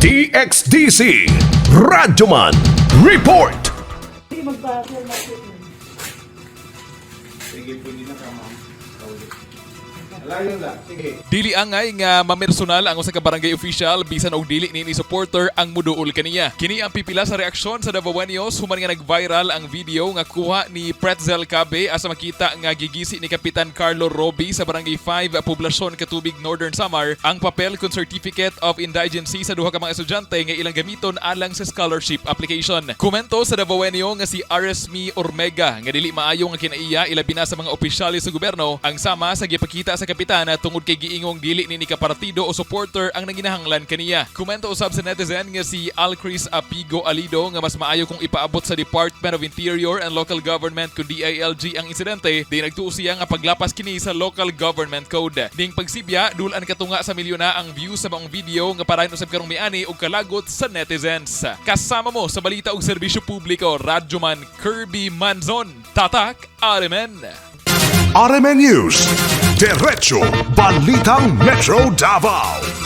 DXDC Radyoman Report. Sige po, hindi na kama. Alayon lang, sige. Dili angay nga mamersonal ang usa ka barangay official bisan og dili ni supporter ang muduol kaniya. Kini ang pipila sa reaksyon sa Davaoenos human nga nag-viral ang video nga kuha ni Pretzel Cabe asa makita nga gigisi ni Kapitan Carlo Roby sa barangay 5 poblasyon Katubig Northern Samar ang papel kun Certificate of Indigency sa duha ka mga estudyante nga ilang gamiton alang sa scholarship application. Komento sa Davaoenyo nga si Aresmi Ormega nga dili maayo nga kinaiya ilabi na sa mga opisyales sa gobyerno ang sama sa gipakita sa kapitan tungod kay giingong dili ni kapartido o supporter ang nanginahanglan kaniya. Komento usab sa netizen nga si Alcris Apigo Alido nga mas maayo kung ipaabot sa Department of Interior and Local Government kun DILG ang insidente di nagtuo siya nga paglapas kini sa Local Government Code. Ding pagsibya dulan katunga sa milyon na ang views sa maong video nga parayon usab karong miani og kalagot sa netizens. Kasama mo sa balita og serbisyo publiko Radyoman Kirby Manzon. Tatak Arimen. RMN News. Diretso Balitang Metro Davao.